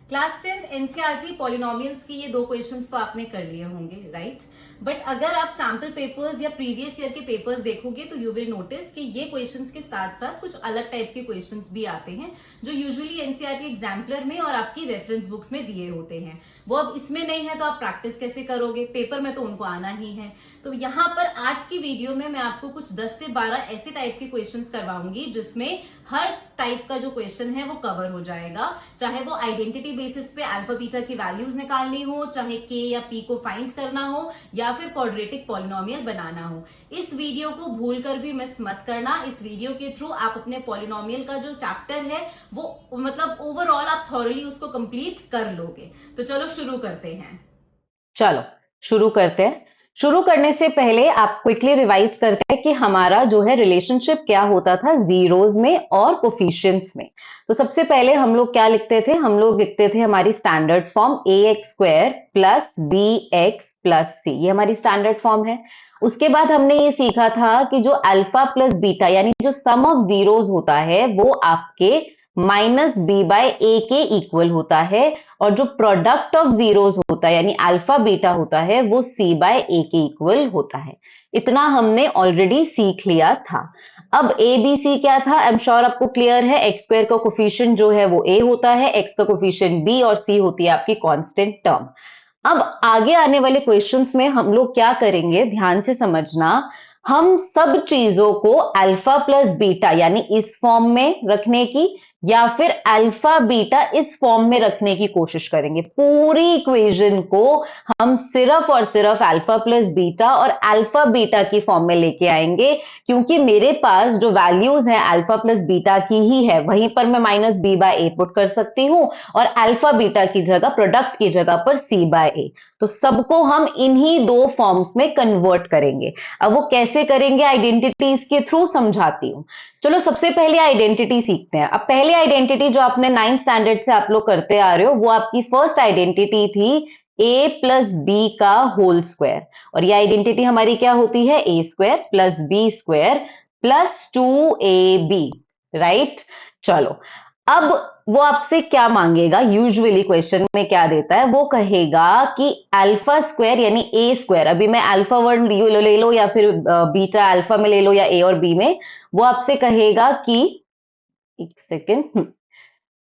Class 10 NCERT polynomials के ये दो क्वेश्चंस तो आपने कर लिए होंगे, राइट? बट अगर आप सैम्पल पेपर्स या प्रीवियस ईयर के पेपर्स देखोगे तो यू विल नोटिस कि ये क्वेश्चंस के साथ साथ कुछ अलग टाइप के क्वेश्चंस भी आते हैं जो यूजुअली एनसीईआरटी एग्जाम्पलर में और आपकी रेफरेंस बुक्स में दिए होते हैं। वो अब इसमें नहीं है तो आप प्रैक्टिस कैसे करोगे? पेपर में तो उनको आना ही है। तो यहाँ पर आज की वीडियो में मैं आपको कुछ 10 से 12 ऐसे टाइप के क्वेश्चंस करवाऊंगी जिसमें हर टाइप का जो क्वेश्चन है वो कवर हो जाएगा, चाहे वो आइडेंटिटी बेसिस पे अल्फा बीटा की वैल्यूज निकालनी हो, चाहे के या पी को फाइंड करना हो, या फिर क्वाड्रेटिक पॉलिनोमियल बनाना हो। इस वीडियो को भूलकर भी मिस मत करना। इस वीडियो के थ्रू आप अपने पॉलिनोमियल का जो चैप्टर है वो मतलब ओवरऑल आप थॉरली उसको कंप्लीट कर लोगे। तो चलो शुरू करते हैं। चलो शुरू करते हैं। शुरू करने से पहले आप क्विकली रिवाइज करते हैं कि हमारा जो है रिलेशनशिप क्या होता था जीरोज में और कोफिशिएंट्स में। तो सबसे पहले हम लोग क्या लिखते थे? हम लोग लिखते थे हमारी standard form A X square plus B X plus C, ये हमारी स्टैंडर्ड फॉर्म है। उसके बाद हमने ये सीखा था कि जो अल्फा प्लस बीटा यानी जो सम ऑफ जीरोज होता है वो आपके माइनस बी बाय ए के इक्वल होता है, और जो प्रोडक्ट ऑफ जीरोज होता है यानी अल्फा बीटा होता है वो सी बाय ए के इक्वल होता है। इतना हमने ऑलरेडी सीख लिया था। अब ए बी सी क्या था? आई एम श्योर आपको क्लियर है। एक्स स्क्वायर का कोफिशिएंट जो है वो ए होता है, एक्स का कोफिशिएंट बी, और सी होती है आपकी कांस्टेंट टर्म। अब आगे आने वाले क्वेश्चंस में हम लोग क्या करेंगे, ध्यान से समझना। हम सब चीजों को अल्फा प्लस बीटा यानी इस फॉर्म में रखने की या फिर अल्फा बीटा इस फॉर्म में रखने की कोशिश करेंगे। पूरी इक्वेशन को हम सिर्फ और सिर्फ अल्फा प्लस बीटा और अल्फा बीटा की फॉर्म में लेके आएंगे, क्योंकि मेरे पास जो वैल्यूज है अल्फा प्लस बीटा की ही है, वहीं पर मैं माइनस बी बाय ए पुट कर सकती हूं और अल्फा बीटा की जगह, प्रोडक्ट की जगह पर सी बाय ए। तो सबको हम इन्हीं दो फॉर्म्स में कन्वर्ट करेंगे। अब वो कैसे करेंगे आइडेंटिटीज के थ्रू समझाती हूं। चलो सबसे पहले आइडेंटिटी सीखते हैं। अब पहले आइडेंटिटी जो आपने 9th स्टैंडर्ड से आप लोग करते आ रहे हो वो आपकी फर्स्ट आइडेंटिटी थी ए प्लस बी का होल स्क्वायर। और ये आइडेंटिटी हमारी क्या होती है? A square plus B square plus 2ab, right? चलो अब वो आपसे क्या मांगेगा? यूजुअली क्वेश्चन में क्या देता है? वो कहेगा कि अल्फा स्क्वायर यानी ए स्क्वायर, अभी मैं अल्फा वर्ड ले लो या फिर बीटा अल्फा में ले लो या ए और बी में, वो आपसे कहेगा कि एक सेकेंड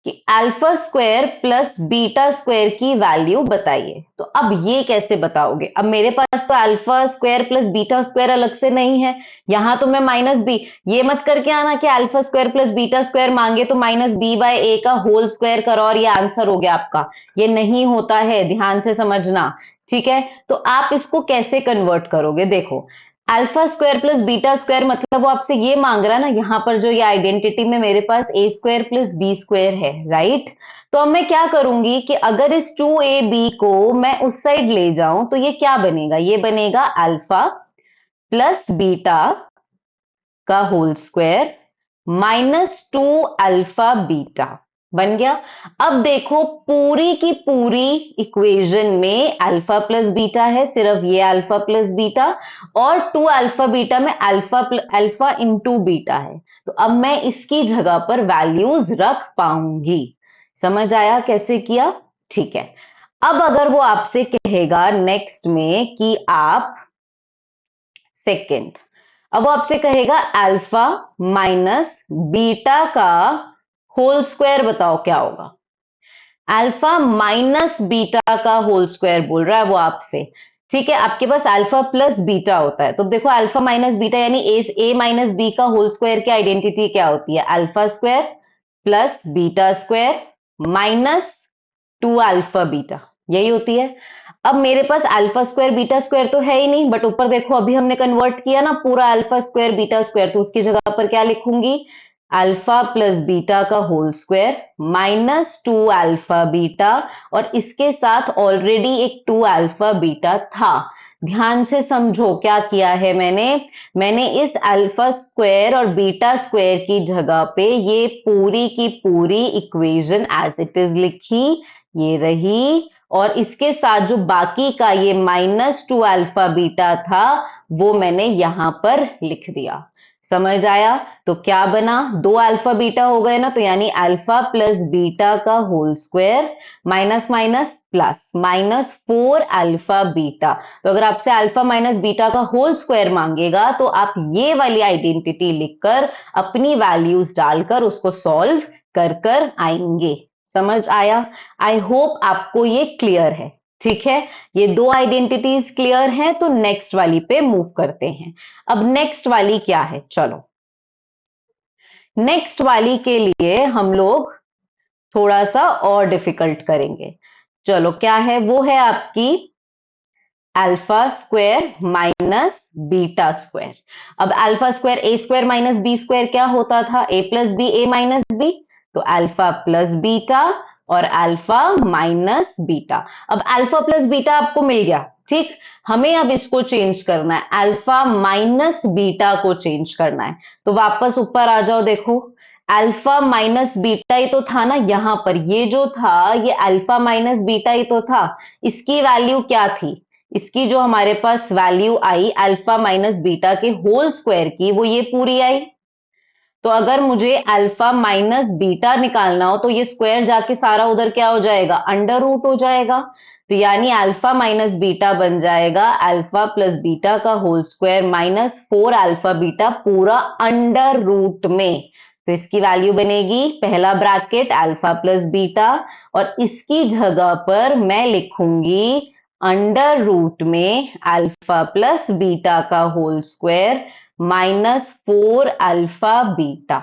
कि alpha square plus beta square की वैल्यू बताइए। तो अब ये कैसे बताओगे? अब मेरे पास तो alpha square plus beta square अलग से नहीं है, यहां तो मैं माइनस बी, ये मत करके आना कि alpha square plus beta square मांगे तो माइनस बी बाय ए का होल स्क्वायर करो और ये आंसर हो गया आपका। ये नहीं होता है, ध्यान से समझना, ठीक है? तो आप इसको कैसे कन्वर्ट करोगे? देखो, alpha square plus beta square मतलब वो आपसे ये मांग रहा है ना, यहां पर जो ये आइडेंटिटी में मेरे पास ए स्क्वायर प्लस बी स्क्वायर है, राइट? तो अब मैं क्या करूंगी कि अगर इस 2ab को मैं उस साइड ले जाऊं तो ये क्या बनेगा? ये बनेगा अल्फा प्लस बीटा का whole square minus 2 alpha beta बन गया। अब देखो पूरी की पूरी इक्वेशन में अल्फा प्लस बीटा है, सिर्फ ये अल्फा प्लस बीटा, और 2 अल्फा बीटा में अल्फा इंटू बीटा है। तो अब मैं इसकी जगह पर वैल्यूज रख पाऊंगी। समझ आया कैसे किया? ठीक है। अब अगर वो आपसे कहेगा नेक्स्ट में कि आप सेकेंड, अब वो आपसे कहेगा अल्फा माइनस बीटा का होल स्क्वायर बताओ क्या होगा? अल्फा माइनस बीटा का होल स्क्वायर बोल रहा है वो आपसे, ठीक है? आपके पास अल्फा प्लस बीटा होता है, तो देखो अल्फा माइनस बीटा यानी ए माइनस बी का होल स्क्वायर की आइडेंटिटी क्या होती है? Alpha square plus beta square minus 2 alpha beta, यही होती है। अब मेरे पास अल्फा स्क्वायर बीटा स्क्वायर तो है ही नहीं, बट ऊपर देखो अभी हमने कन्वर्ट किया ना पूरा अल्फा स्क्वायर बीटा स्क्वायर, तो उसकी जगह पर क्या लिखूंगी? अल्फा प्लस बीटा का whole square minus 2 alpha beta, और इसके साथ ऑलरेडी एक 2 अल्फा बीटा था। ध्यान से समझो क्या किया है मैंने इस अल्फा स्क्वायर और बीटा स्क्वायर की जगह पे ये पूरी की पूरी इक्वेशन एज इट इज लिखी, ये रही, और इसके साथ जो बाकी का ये माइनस 2 अल्फा बीटा था वो मैंने यहां पर लिख दिया। समझ आया? तो क्या बना, दो अल्फा बीटा हो गए ना, तो यानी अल्फा प्लस बीटा का whole square minus minus plus minus 4 alpha beta. तो अगर आपसे अल्फा माइनस बीटा का होल स्क्वायर मांगेगा तो आप ये वाली आइडेंटिटी लिखकर अपनी वैल्यूज डालकर उसको सॉल्व कर कर आएंगे। समझ आया? आई होप आपको ये क्लियर है। ठीक है, ये दो आइडेंटिटीज क्लियर हैं, तो नेक्स्ट वाली पे मूव करते हैं। अब नेक्स्ट वाली क्या है, चलो नेक्स्ट वाली के लिए हम लोग थोड़ा सा और डिफिकल्ट करेंगे। चलो क्या है, वो है आपकी alpha square minus beta square. अब अल्फा स्क्वायर ए स्क्वायर माइनस बी स्क्वायर क्या होता था, ए प्लस बी ए माइनस बी। तो अल्फा प्लस बीटा और अल्फा माइनस बीटा। अब अल्फा प्लस बीटा आपको मिल गया, ठीक। हमें अब इसको चेंज करना है, अल्फा माइनस बीटा को चेंज करना है। तो वापस ऊपर आ जाओ, देखो अल्फा माइनस बीटा ही तो था ना यहां पर, ये जो था ये अल्फा माइनस बीटा ही तो था। इसकी वैल्यू क्या थी, इसकी जो हमारे पास वैल्यू आई अल्फा माइनस बीटा के होल स्क्वायर की, वो ये पूरी आई। तो अगर मुझे अल्फा माइनस बीटा निकालना हो तो ये स्क्वायर जाके सारा उधर क्या हो जाएगा, अंडर रूट हो जाएगा। तो यानी अल्फा माइनस बीटा बन जाएगा अल्फा प्लस बीटा का whole square minus 4 alpha beta पूरा अंडर रूट में। तो इसकी वैल्यू बनेगी पहला ब्रैकेट अल्फा प्लस बीटा, और इसकी जगह पर मैं लिखूंगी अंडर रूट में अल्फा प्लस बीटा का whole square minus 4 alpha beta.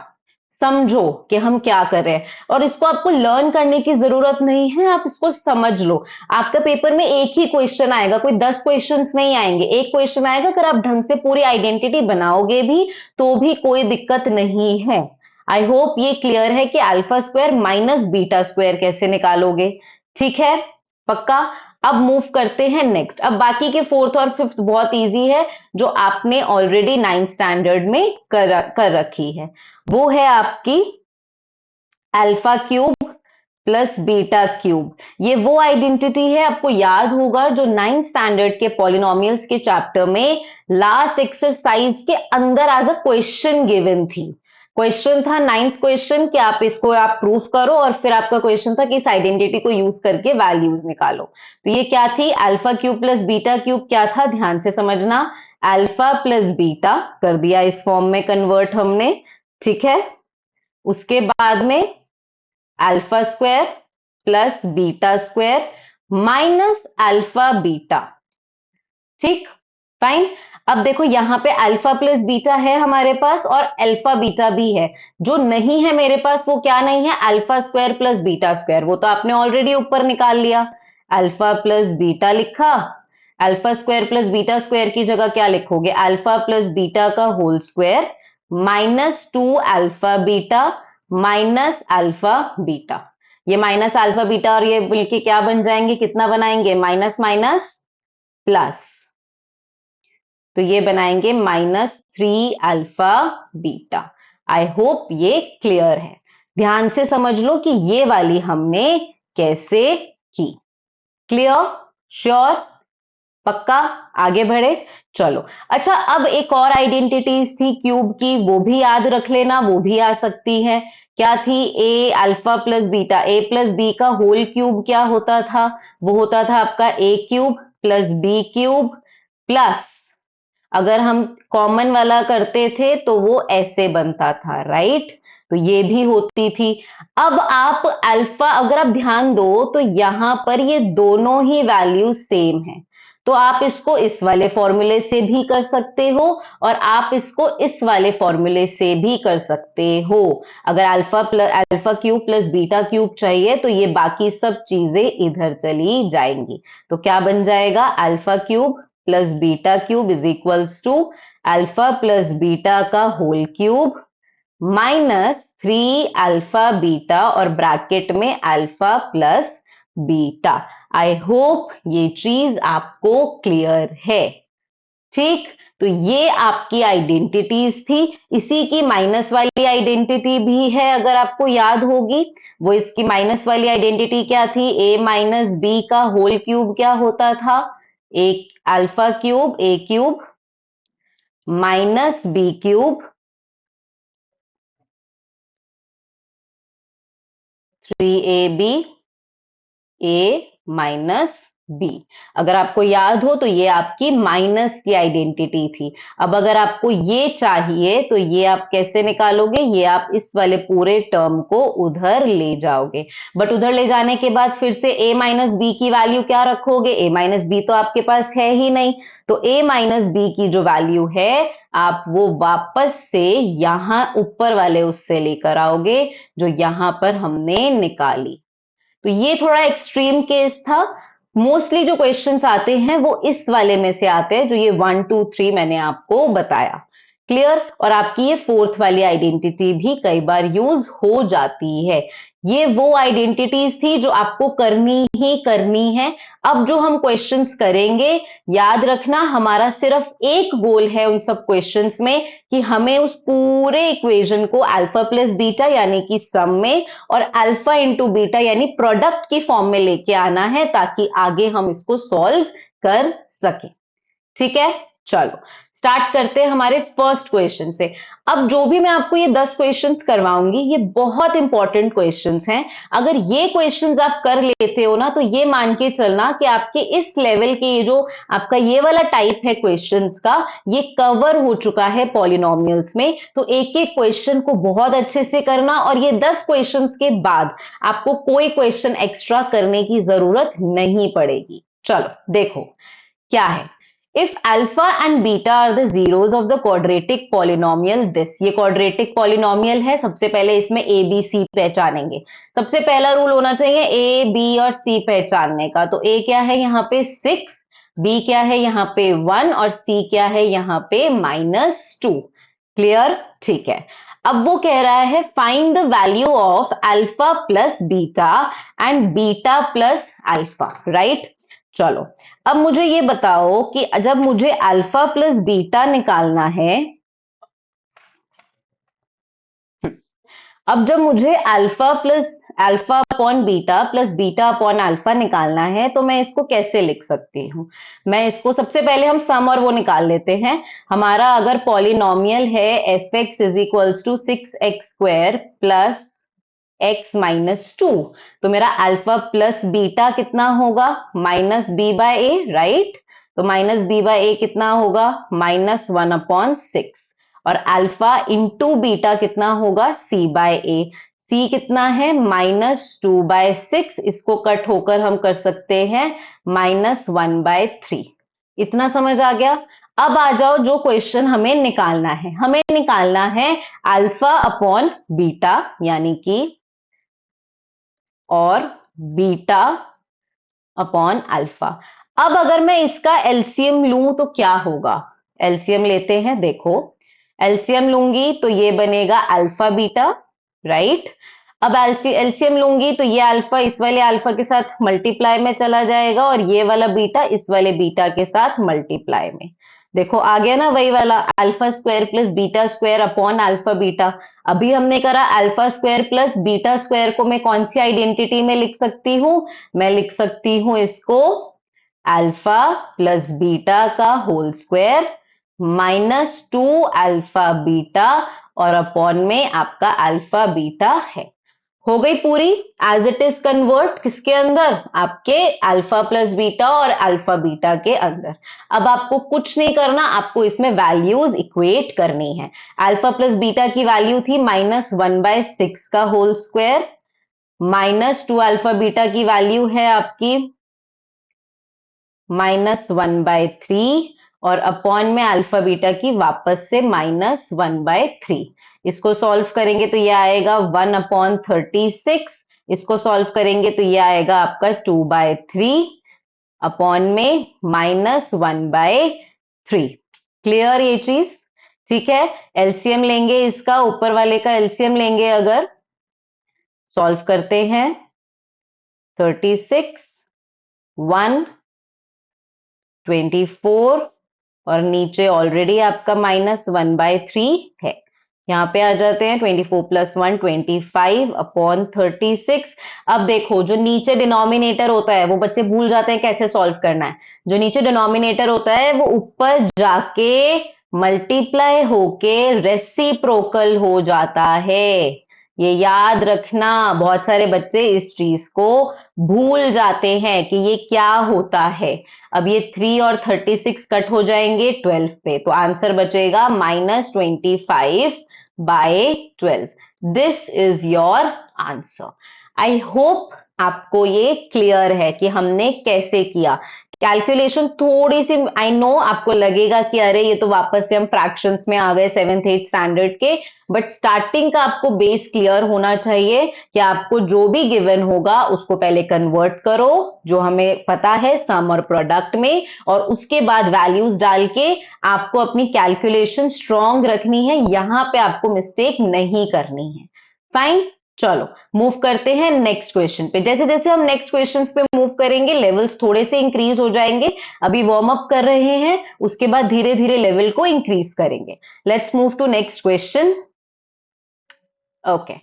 समझो कि हम क्या कर रहे हैं, और इसको आपको लर्न करने की जरूरत नहीं है, आप इसको समझ लो। आपका पेपर में एक ही क्वेश्चन आएगा, कोई 10 क्वेश्चंस नहीं आएंगे, एक क्वेश्चन आएगा। अगर आप ढंग से पूरी आइडेंटिटी बनाओगे भी तो भी कोई दिक्कत नहीं है। आई होप ये क्लियर है कि alpha square minus beta square कैसे निकालोगे। ठीक है, पक्का। अब मूव करते हैं नेक्स्ट। अब बाकी के फोर्थ और फिफ्थ बहुत इजी है, जो आपने ऑलरेडी 9th स्टैंडर्ड में कर रखी है। वो है आपकी alpha cube plus beta cube. ये वो आइडेंटिटी है, आपको याद होगा, जो 9th स्टैंडर्ड के पॉलिनोमियल्स के चैप्टर में लास्ट एक्सरसाइज के अंदर एज अ क्वेश्चन गिवन थी। क्वेश्चन था 9th क्वेश्चन कि आप इसको आप प्रूफ करो, और फिर आपका क्वेश्चन था कि इस आइडेंटिटी को यूज करके वैल्यूज निकालो। तो ये क्या थी, alpha cube plus beta cube क्या था, ध्यान से समझना। अल्फा प्लस बीटा कर दिया इस फॉर्म में कन्वर्ट हमने, ठीक है। उसके बाद में alpha square plus beta square minus alpha beta, ठीक, फाइन। अब देखो यहां पे अल्फा प्लस बीटा है हमारे पास और अल्फा बीटा भी है। जो नहीं है मेरे पास वो क्या नहीं है, alpha square plus beta square, वो तो आपने ऑलरेडी ऊपर निकाल लिया। अल्फा प्लस बीटा लिखा, alpha square plus beta square की जगह क्या लिखोगे, अल्फा प्लस बीटा का whole square minus 2 alpha beta minus alpha beta. ये माइनस अल्फा बीटा और ये मिलके क्या बन जाएंगे, कितना बनाएंगे, माइनस माइनस प्लस। तो ये बनाएंगे minus 3 alpha beta. I hope ये क्लियर है। ध्यान से समझ लो कि ये वाली हमने कैसे की। क्लियर, श्योर, पक्का, आगे बढ़े। चलो अच्छा, अब एक और आइडेंटिटीज थी क्यूब की, वो भी याद रख लेना, वो भी आ सकती है। क्या थी, A alpha plus beta, A plus B का होल क्यूब क्या होता था, वो होता था आपका A cube plus B cube plus, अगर हम कॉमन वाला करते थे तो वो ऐसे बनता था, राइट। तो ये भी होती थी। अब आप अल्फा, अगर आप ध्यान दो तो यहां पर ये दोनों ही वैल्यू सेम है, तो आप इसको इस वाले फॉर्मूले से भी कर सकते हो और आप इसको इस वाले फॉर्मूले से भी कर सकते हो। अगर alpha cube plus beta cube चाहिए तो ये बाकी सब चीजें इधर चली जाएंगी। तो क्या बन जाएगा, alpha cube plus beta cube is equals to alpha plus beta का whole cube minus 3 alpha beta और ब्रैकेट में alpha plus beta. I hope ये चीज आपको क्लियर है, ठीक। तो ये आपकी आइडेंटिटीज थी। इसी की माइनस वाली आइडेंटिटी भी है, अगर आपको याद होगी। वो इसकी माइनस वाली आइडेंटिटी क्या थी, ए माइनस बी का होल क्यूब क्या होता था, एक alpha cube A cube minus B cube 3ab a minus B. अगर आपको याद हो तो ये आपकी माइनस की आइडेंटिटी थी। अब अगर आपको ये चाहिए तो ये आप कैसे निकालोगे, ये आप इस वाले पूरे टर्म को उधर ले जाओगे। बट उधर ले जाने के बाद फिर से a माइनस बी की वैल्यू क्या रखोगे, a माइनस बी तो आपके पास है ही नहीं, तो a माइनस बी की जो वैल्यू है आप वो वापस से यहां ऊपर वाले उससे लेकर आओगे जो यहां पर हमने निकाली। तो ये थोड़ा एक्सट्रीम केस था। मोस्टली जो क्वेश्चंस आते हैं वो इस वाले में से आते हैं, जो ये 1 2 3 मैंने आपको बताया। क्लियर। और आपकी ये फोर्थ वाली आइडेंटिटी भी कई बार यूज हो जाती है। ये वो आइडेंटिटीज थी जो आपको करनी ही करनी है। अब जो हम क्वेश्चंस करेंगे, याद रखना हमारा सिर्फ एक गोल है उन सब क्वेश्चंस में कि हमें उस पूरे इक्वेशन को अल्फा प्लस बीटा यानी कि सम में और अल्फा इंटू बीटा यानी प्रोडक्ट की फॉर्म में लेके आना है, ताकि आगे हम इसको सॉल्व कर सके। ठीक है, चलो स्टार्ट करते हैं हमारे फर्स्ट क्वेश्चन से। अब जो भी मैं आपको ये 10 क्वेश्चंस करवाऊंगी ये बहुत इंपॉर्टेंट क्वेश्चंस हैं। अगर ये क्वेश्चंस आप कर लेते हो ना तो ये मान के चलना कि आपके इस लेवल के ये जो आपका ये वाला टाइप है क्वेश्चंस का, ये कवर हो चुका है पॉलिनोमियल्स में। तो एक एक क्वेश्चन को बहुत अच्छे से करना, और ये 10 क्वेश्चंस के बाद आपको कोई क्वेश्चन एक्स्ट्रा करने की जरूरत नहीं पड़ेगी। चलो देखो क्या है। If alpha and beta are the zeros of the quadratic polynomial this, ये quadratic polynomial है। सबसे पहले इसमें a b c पहचानेंगे। सबसे पहला रूल होना चाहिए a b और c पहचानने का। तो a क्या है यहाँ पे 6, b क्या है यहाँ पे 1 और c क्या है यहाँ पे -2। क्लियर, ठीक है। अब वो कह रहा है find the value of alpha plus beta and beta plus alpha, right. चलो अब मुझे ये बताओ कि जब मुझे अल्फा प्लस बीटा निकालना है, अब जब मुझे alpha upon beta plus beta upon alpha निकालना है तो मैं इसको कैसे लिख सकती हूँ। मैं इसको सबसे पहले हम सम और वो निकाल लेते हैं। हमारा अगर पॉलिनोमियल है F X is equals to 6x² plus x -2, तो मेरा अल्फा प्लस बीटा कितना होगा -b/a, राइट। तो -b/a कितना होगा -1/6, और अल्फा इंटू बीटा कितना होगा c/a। c कितना है -2/6, इसको कट होकर हम कर सकते हैं -1/3। इतना समझ आ गया। अब आ जाओ जो क्वेश्चन हमें निकालना है। हमें निकालना है अल्फा अपॉन बीटा यानी कि और बीटा अपॉन अल्फा। अब अगर मैं इसका एलसीएम लूं तो क्या होगा। एलसीएम लेते हैं, देखो एलसीएम लूंगी तो ये बनेगा अल्फा बीटा, राइट। अब एलसीएम लूंगी तो ये अल्फा इस वाले अल्फा के साथ मल्टीप्लाई में चला जाएगा और ये वाला बीटा इस वाले बीटा के साथ मल्टीप्लाई में। देखो आ गया ना वही वाला alpha square plus beta square upon alpha beta. अभी हमने करा alpha square plus beta square को मैं कौन सी आइडेंटिटी में लिख सकती हूँ, मैं लिख सकती हूँ इसको अल्फा प्लस बीटा का होल स्क्वायर -2 अल्फा बीटा और अपॉन में आपका अल्फा बीटा है। हो गई पूरी। एज इट इज कन्वर्ट किसके अंदर, आपके अल्फा प्लस बीटा और अल्फा बीटा के अंदर। अब आपको कुछ नहीं करना, आपको इसमें वैल्यूज इक्वेट करनी है। अल्फा प्लस बीटा की वैल्यू थी -1/6 का होल स्क्वायर, -2 अल्फा बीटा की वैल्यू है आपकी -1/3 और अपॉन में अल्फा बीटा की वापस से -1/3। इसको सॉल्व करेंगे तो ये आएगा 1/36। इसको सॉल्व करेंगे तो ये आएगा आपका 2/3 अपॉन में -1/3। क्लियर ये चीज, ठीक है। एलसीएम लेंगे इसका, ऊपर वाले का एलसीएम लेंगे, अगर सॉल्व करते हैं 36 1 24 और नीचे ऑलरेडी आपका -1/3 है। यहाँ पे आ जाते हैं 24 + 1 25 अपॉन 36। अब देखो जो नीचे डिनोमिनेटर होता है वो बच्चे भूल जाते हैं कैसे सॉल्व करना है। जो नीचे डिनोमिनेटर होता है वो ऊपर जाके मल्टीप्लाई होके रेसिप्रोकल हो जाता है। ये याद रखना, बहुत सारे बच्चे इस चीज को भूल जाते हैं कि ये क्या होता है। अब ये 3 और 36 कट हो जाएंगे 12 पे, तो आंसर बचेगा -25/12। This is your answer. I hope आपको ये क्लियर है कि हमने कैसे किया। कैलकुलेशन थोड़ी सी, आई नो आपको लगेगा कि अरे ये तो वापस से हम फ्रैक्शंस में आ गए 7th 8th स्टैंडर्ड के, बट स्टार्टिंग का आपको बेस क्लियर होना चाहिए कि आपको जो भी गिवन होगा उसको पहले कन्वर्ट करो, जो हमें पता है सम और प्रोडक्ट में, और उसके बाद वैल्यूज डाल के आपको अपनी कैलकुलेशन स्ट्रॉन्ग रखनी है, यहां पे आपको मिस्टेक नहीं करनी है। फाइन, चलो मूव करते हैं नेक्स्ट क्वेश्चन पे। जैसे जैसे हम नेक्स्ट क्वेश्चन पे मूव करेंगे लेवल्स थोड़े से इंक्रीज हो जाएंगे। अभी वार्म अप कर रहे हैं, उसके बाद धीरे धीरे लेवल को इंक्रीज करेंगे। Let's move to next question. Okay,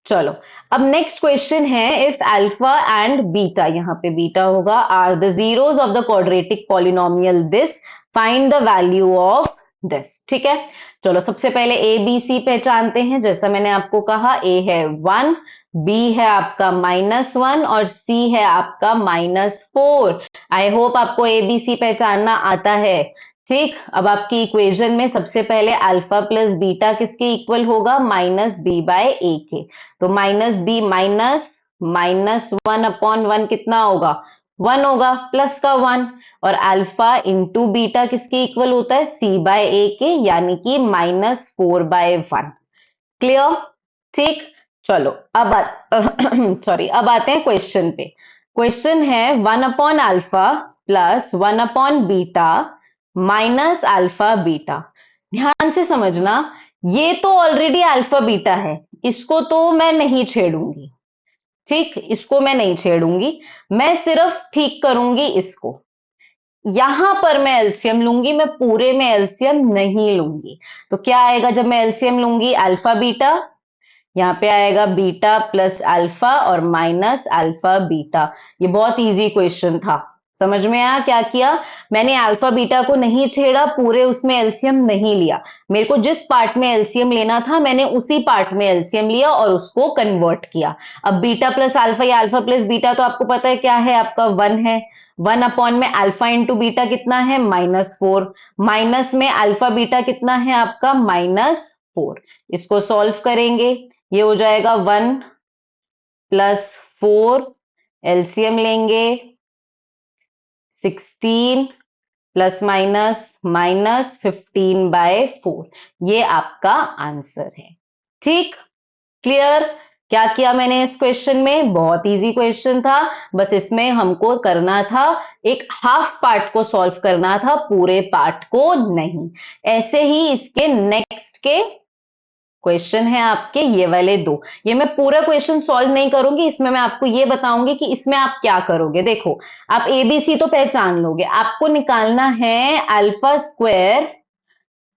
चलो अब नेक्स्ट क्वेश्चन है, इफ अल्फा एंड बीटा, यहां पे बीटा होगा, are the zeros of the quadratic polynomial this, find the value of this. ठीक है, चलो सबसे पहले ए बी सी पहचानते हैं। जैसा मैंने आपको कहा, ए है 1, बी है आपका -1 और सी है आपका -4। आई होप आपको ए बी सी पहचानना आता है। ठीक, अब आपकी इक्वेशन में सबसे पहले अल्फा प्लस बीटा किसके इक्वल होगा? -b/a के। तो -b -1/1 कितना होगा? 1 होगा, प्लस का 1। और अल्फा इंटू बीटा किसके इक्वल होता है? c/a के, यानी कि -4/1। क्लियर? ठीक, चलो अब सॉरी, अब आते हैं क्वेश्चन पे। क्वेश्चन है 1/अल्फा प्लस 1/बीटा माइनस अल्फा बीटा। ध्यान से समझना, ये तो ऑलरेडी अल्फा बीटा है, इसको तो मैं नहीं छेड़ूंगी। ठीक, इसको मैं नहीं छेड़ूंगी, मैं सिर्फ ठीक करूंगी इसको। यहां पर मैं एलसीएम लूंगी, मैं पूरे में एलसीएम नहीं लूंगी। तो क्या आएगा जब मैं एलसीएम लूंगी? अल्फा बीटा, यहाँ पे आएगा बीटा प्लस अल्फा और माइनस अल्फा बीटा। ये बहुत इजी क्वेश्चन था, समझ में आया क्या किया मैंने? अल्फा बीटा को नहीं छेड़ा, पूरे उसमें एलसीएम नहीं लिया। मेरे को जिस पार्ट में एलसीएम लेना था मैंने उसी पार्ट में एलसीएम लिया और उसको कन्वर्ट किया। अब बीटा प्लस अल्फा या अल्फा प्लस बीटा तो आपको पता है क्या है, आपका 1 है। 1 में अल्फा इंटू बीटा कितना है? -4। माइनस में अल्फा बीटा कितना है आपका? -4। इसको सॉल्व करेंगे, ये हो जाएगा 1 + 4, एलसीएम लेंगे 16 प्लस माइनस -15/4। ये आपका आंसर है। ठीक, क्लियर? क्या किया मैंने इस क्वेश्चन में? बहुत इजी क्वेश्चन था, बस इसमें हमको करना था एक हाफ पार्ट को सॉल्व करना था, पूरे पार्ट को नहीं। ऐसे ही इसके नेक्स्ट के क्वेश्चन है आपके ये वाले 2। ये मैं पूरा क्वेश्चन सॉल्व नहीं करूंगी, इसमें मैं आपको ये बताऊंगी कि इसमें आप क्या करोगे। देखो, आप एबीसी तो पहचान लोगे, आपको निकालना है alpha square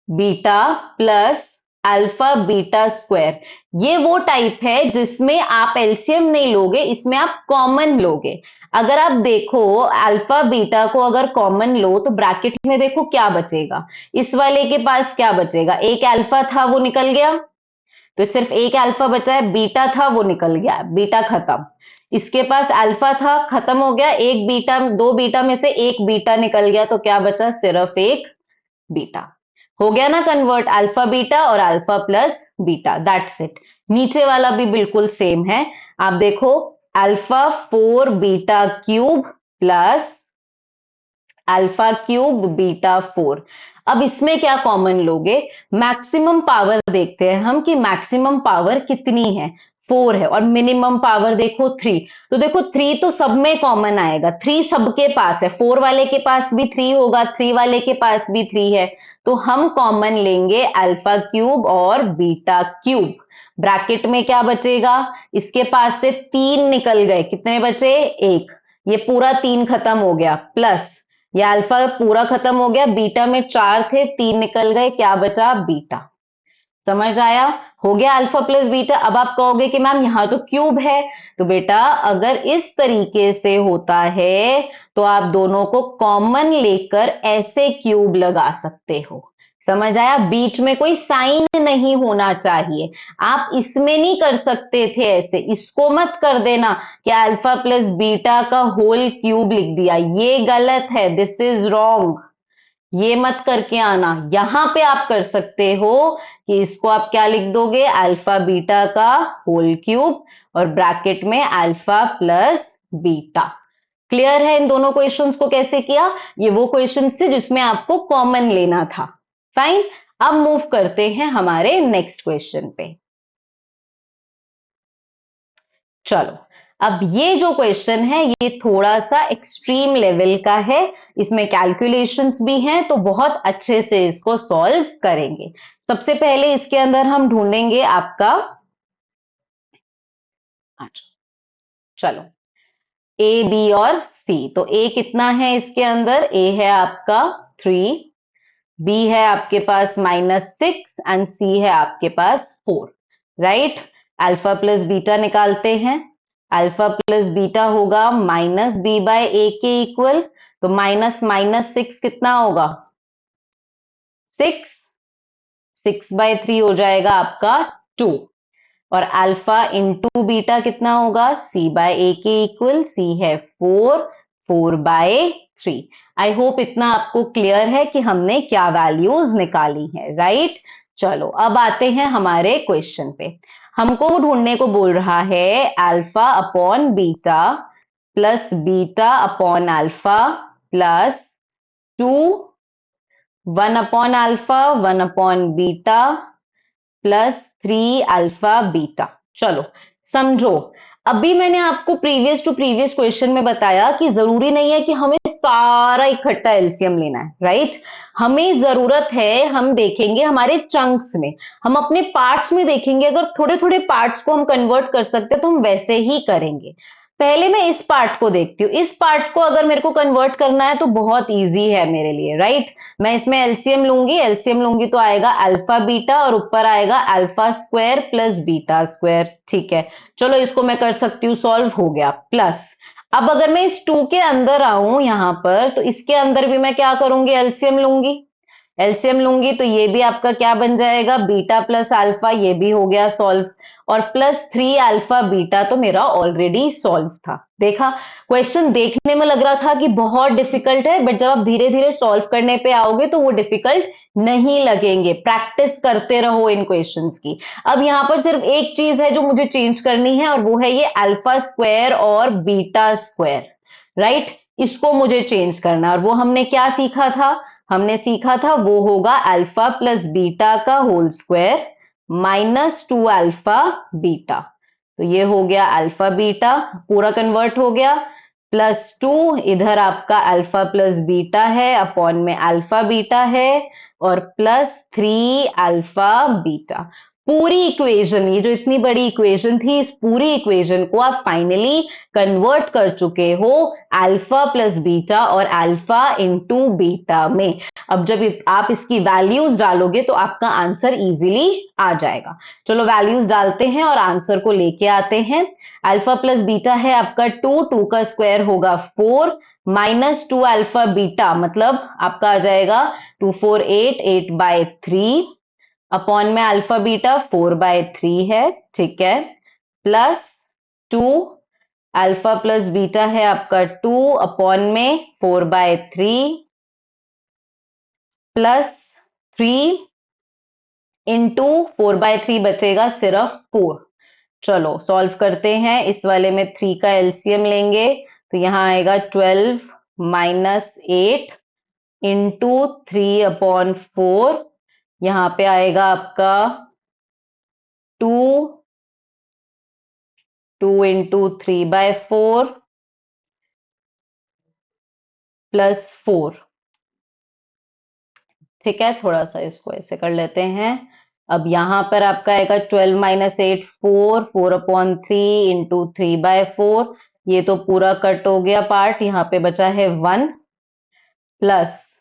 beta plus alpha beta square. ये वो टाइप है जिसमें आप एलसीएम नहीं लोगे, इसमें आप कॉमन लोगे। अगर आप देखो अल्फा बीटा को अगर कॉमन लो तो ब्रैकेट में देखो क्या बचेगा, इस वाले के पास क्या बचेगा? एक अल्फा था वो निकल गया, तो सिर्फ एक अल्फा बचा है। बीटा था वो निकल गया, बीटा खत्म। इसके पास अल्फा था, खत्म हो गया। एक बीटा, 2 बीटा में से एक बीटा निकल गया, तो क्या बचा? सिर्फ एक बीटा। हो गया ना कन्वर्ट, अल्फा बीटा और alpha plus beta, that's it. नीचे वाला भी बिल्कुल सेम है, आप देखो alpha 4 beta cube plus alpha cube beta 4। अब इसमें क्या कॉमन लोगे? मैक्सिमम पावर देखते हैं हम कि मैक्सिमम पावर कितनी है, 4 है, और मिनिमम पावर देखो 3। तो देखो 3 तो सब में कॉमन आएगा, 3 सबके पास है, 4 वाले के पास भी 3 होगा, 3 वाले के पास भी 3 है। तो हम कॉमन लेंगे अल्फा क्यूब और बीटा क्यूब। ब्रैकेट में क्या बचेगा? इसके पास से 3 निकल गए, कितने बचे? 1। ये पूरा 3 खत्म हो गया, प्लस ये अल्फा पूरा खत्म हो गया, बीटा में 4 थे, 3 निकल गए, क्या बचा? बीटा। समझ आया? हो गया अल्फा प्लस बीटा। अब आप कहोगे कि मैम यहां तो क्यूब है, तो बेटा अगर इस तरीके से होता है तो आप दोनों को कॉमन लेकर ऐसे क्यूब लगा सकते हो। समझ आया? बीच में कोई साइन नहीं होना चाहिए। आप इसमें नहीं कर सकते थे ऐसे, इसको मत कर देना कि अल्फा प्लस बीटा का होल क्यूब लिख दिया, ये गलत है, दिस इज रॉन्ग। ये मत करके आना। यहां पे आप कर सकते हो कि इसको आप क्या लिख दोगे, अल्फा बीटा का होल क्यूब और ब्रैकेट में अल्फा प्लस बीटा। क्लियर है इन दोनों क्वेश्चंस को कैसे किया? ये वो क्वेश्चंस थे जिसमें आपको कॉमन लेना था। फाइन। अब मूव करते हैं हमारे नेक्स्ट क्वेश्चन पे। चलो, अब ये जो क्वेश्चन है ये थोड़ा सा एक्सट्रीम लेवल का है, इसमें कैलकुलेशंस भी हैं, तो बहुत अच्छे से इसको सॉल्व करेंगे। सबसे पहले इसके अंदर हम ढूंढेंगे आपका, अच्छा, चलो, ए बी और सी। तो ए कितना है इसके अंदर? ए है आपका 3, बी है आपके पास -6 एंड सी है आपके पास 4, राइट? अल्फा प्लस बीटा निकालते हैं। अल्फा प्लस बीटा होगा -b/a के इक्वल, तो -6 कितना होगा? 6, 6/3 हो जाएगा आपका 2। और अल्फा इंटू बीटा कितना होगा? c/a के इक्वल, c है 4, 4/3। आई होप इतना आपको क्लियर है कि हमने क्या वैल्यूज निकाली है, राइट? चलो, अब आते हैं हमारे क्वेश्चन पे। हमको ढूंढने को बोल रहा है alpha upon beta plus beta upon alpha plus 2, 1 upon alpha 1 upon beta plus 3 alpha beta. चलो समझो, अभी मैंने आपको प्रीवियस टू प्रीवियस क्वेश्चन में बताया कि जरूरी नहीं है कि हमें सारा इकट्ठा एलसीएम लेना है, राइट? हमें जरूरत है, हम देखेंगे हमारे चंक्स में, हम अपने पार्ट्स में देखेंगे, अगर थोड़े थोड़े पार्ट्स को हम कन्वर्ट कर सकते हैं तो हम वैसे ही करेंगे। पहले मैं इस पार्ट को देखती हूँ, इस पार्ट को अगर मेरे को कन्वर्ट करना है तो बहुत इजी है मेरे लिए, राइट? मैं इसमें एलसीएम लूंगी, एलसीएम लूंगी तो आएगा अल्फा बीटा और ऊपर आएगा alpha square plus beta square, ठीक है? चलो इसको मैं कर सकती हूँ सॉल्व, हो गया। प्लस अब अगर मैं इस 2 के अंदर आऊं यहां पर, तो इसके अंदर भी मैं क्या करूंगी? एलसीएम लूंगी। एलसीएम लूंगी तो ये भी आपका क्या बन जाएगा? बीटा प्लस अल्फा, ये भी हो गया सॉल्व। और प्लस 3 अल्फा बीटा तो मेरा ऑलरेडी सॉल्व था। देखा, क्वेश्चन देखने में लग रहा था कि बहुत डिफिकल्ट है, बट जब आप धीरे धीरे सॉल्व करने पे आओगे तो वो डिफिकल्ट नहीं लगेंगे। प्रैक्टिस करते रहो इन क्वेश्चंस की। अब यहां पर सिर्फ एक चीज है जो मुझे चेंज करनी है, और वो है ये अल्फा स्क्वायर और बीटा स्क्वायर, राइट? इसको मुझे चेंज करना है। और वो हमने क्या सीखा था? हमने सीखा था वो होगा अल्फा प्लस बीटा का होल स्क्वायर -2 अल्फा बीटा। तो ये हो गया अल्फा बीटा, पूरा कन्वर्ट हो गया, +2 इधर आपका अल्फा प्लस बीटा है, अपॉन में अल्फा बीटा है, और +3 अल्फा बीटा। पूरी इक्वेशन, ये जो इतनी बड़ी इक्वेशन थी, इस पूरी इक्वेशन को आप फाइनली कन्वर्ट कर चुके हो अल्फा प्लस बीटा और अल्फा इंटू बीटा में। अब जब आप इसकी वैल्यूज डालोगे तो आपका आंसर इजीली आ जाएगा। चलो वैल्यूज डालते हैं और आंसर को लेके आते हैं। अल्फा प्लस बीटा है आपका 2, 2 का स्क्वायर होगा 4, -2 अल्फा बीटा मतलब आपका आ जाएगा 2 4 8, 8/3, अपॉन में अल्फा बीटा 4/3 है, ठीक है? +2 अल्फा प्लस बीटा है आपका 2, अपॉन में 4/3 +3 इंटू 4/3 बचेगा सिर्फ 4। चलो सॉल्व करते हैं। इस वाले में 3 का एलसीएम लेंगे तो यहां आएगा 12 -8 इंटू 3/4, यहां पे आएगा आपका 2 इंटू 3/4 +4, ठीक है? थोड़ा सा इसको ऐसे कर लेते हैं। अब यहां पर आपका आएगा 12 -8 4, 4/3 इंटू 3/4, ये तो पूरा कट हो गया पार्ट, यहाँ पे बचा है 1, प्लस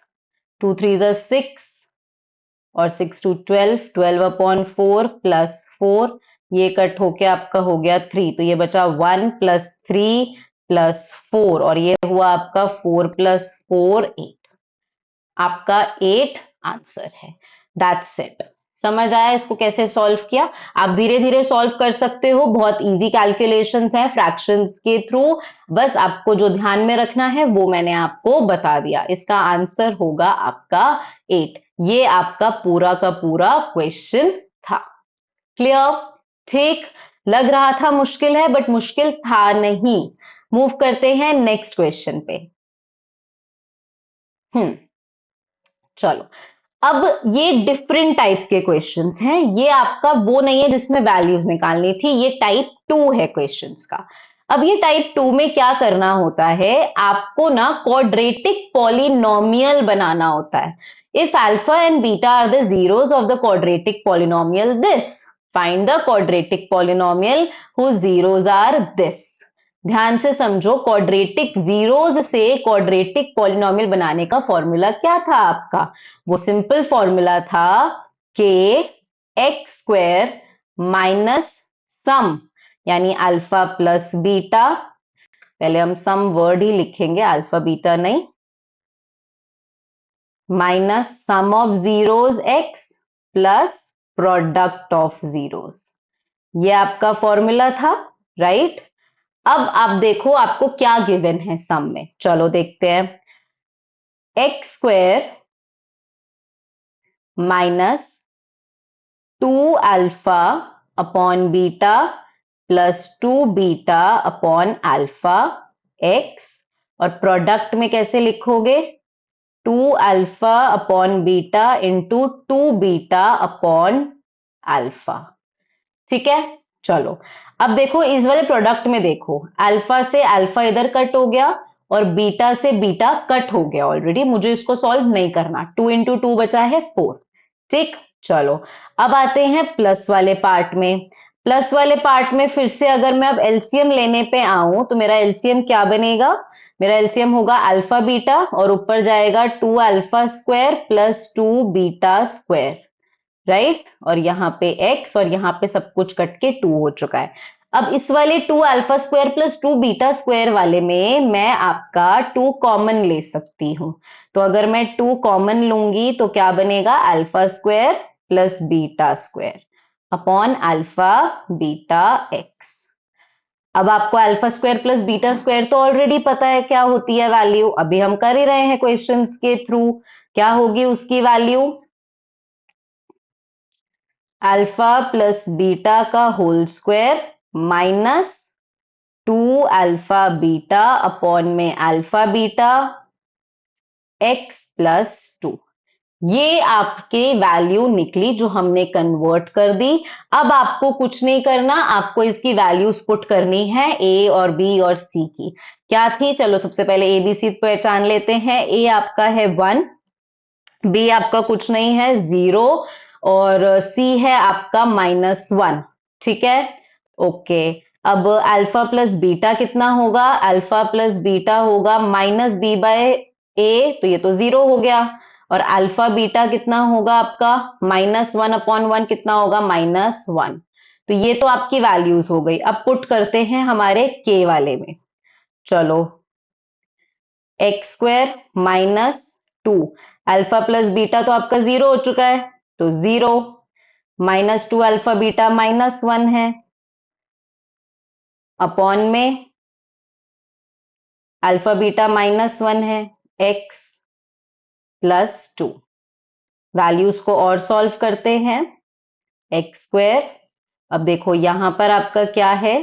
2 3 6 और 6 2 12, 12/4 +4, ये कट होके आपका हो गया 3, तो ये बचा 1 + 3 + 4, और ये हुआ आपका 4 + 4 8। आपका 8 आंसर है। That's it. समझ आया इसको कैसे सॉल्व किया? आप धीरे धीरे सॉल्व कर सकते हो, बहुत इजी कैलकुलेशंस हैं फ्रैक्शंस के थ्रू। बस आपको जो ध्यान में रखना है वो मैंने आपको बता दिया। इसका आंसर होगा आपका 8। ये आपका पूरा का पूरा क्वेश्चन था। क्लियर? ठीक, लग रहा था मुश्किल है बट मुश्किल था नहीं। मूव करते हैं नेक्स्ट क्वेश्चन पे। चलो, अब ये डिफरेंट टाइप के क्वेश्चंस हैं। ये आपका वो नहीं है जिसमें वैल्यूज निकालनी थी, ये टाइप 2 है क्वेश्चंस का। अब ये टाइप 2 में क्या करना होता है, आपको ना क्वाड्रेटिक पॉलिनोमियल बनाना होता है। If alpha and beta are the zeros of the quadratic polynomial this, find the quadratic polynomial whose zeros are this। ध्यान से समझो, क्वाड्रेटिक जीरोस से क्वाड्रेटिक पॉलिनोमियल बनाने का फॉर्मूला क्या था आपका? वो सिंपल फॉर्मूला था के एक्स स्क्वायर माइनस सम, यानी अल्फा प्लस बीटा। पहले हम सम वर्ड ही लिखेंगे, अल्फा बीटा नहीं, minus sum of zeros x plus product of zeros. ये आपका फॉर्मूला था, राइट? अब आप देखो आपको क्या गिवन है सम में, चलो देखते हैं। X square minus 2 alpha upon beta plus 2 beta upon alpha x, और प्रोडक्ट में कैसे लिखोगे? 2 alpha upon beta into 2 beta upon alpha. ठीक है, चलो अब देखो इस वाले प्रोडक्ट में देखो, अल्फा से अल्फा इधर कट हो गया और बीटा से बीटा कट हो गया ऑलरेडी, मुझे इसको सॉल्व नहीं करना। 2 इंटू 2 बचा है 4। ठीक, चलो अब आते हैं प्लस वाले पार्ट में। प्लस वाले पार्ट में फिर से अगर मैं अब एलसीएम लेने पे आऊं तो मेरा एलसीएम क्या बनेगा? मेरा एलसीएम होगा अल्फा बीटा और ऊपर जाएगा 2 alpha square plus 2 beta square, right? और यहाँ पे x और यहाँ पे सब कुछ कट के 2 हो चुका है। अब इस वाले 2 alpha square plus 2 beta square वाले में मैं आपका 2 कॉमन ले सकती हूँ। तो अगर मैं 2 कॉमन लूंगी तो क्या बनेगा? Alpha square plus beta square upon alpha beta x. अब आपको alpha square plus beta square तो ऑलरेडी पता है क्या होती है वैल्यू, अभी हम कर ही रहे हैं क्वेश्चंस के थ्रू। क्या होगी उसकी वैल्यू? अल्फा प्लस बीटा का whole square minus 2 alpha beta upon में अल्फा बीटा एक्स प्लस 2। ये आपके वैल्यू निकली जो हमने कन्वर्ट कर दी। अब आपको कुछ नहीं करना, आपको इसकी वैल्यूज पुट करनी है ए और बी और सी की। क्या थी? चलो सबसे पहले ए बी सी पहचान लेते हैं। ए आपका है 1, बी आपका कुछ नहीं है 0 और सी है आपका -1। ठीक है, ओके। अब अल्फा प्लस बीटा कितना होगा? अल्फा प्लस बीटा होगा माइनस बी बाय ए, तो ये तो 0 हो गया। और अल्फा बीटा कितना होगा आपका? -1 अपॉन 1 कितना होगा? -1। तो ये तो आपकी वैल्यूज हो गई। अब पुट करते हैं हमारे के वाले में। चलो, x square minus 2, alpha plus beta तो आपका 0 हो चुका है, तो 0 माइनस 2 अल्फा बीटा -1 है अपॉन में अल्फा बीटा -1 है एक्स प्लस 2। वैल्यूज को और सॉल्व करते हैं। एक्स स्क्वायर, अब देखो यहां पर आपका क्या है?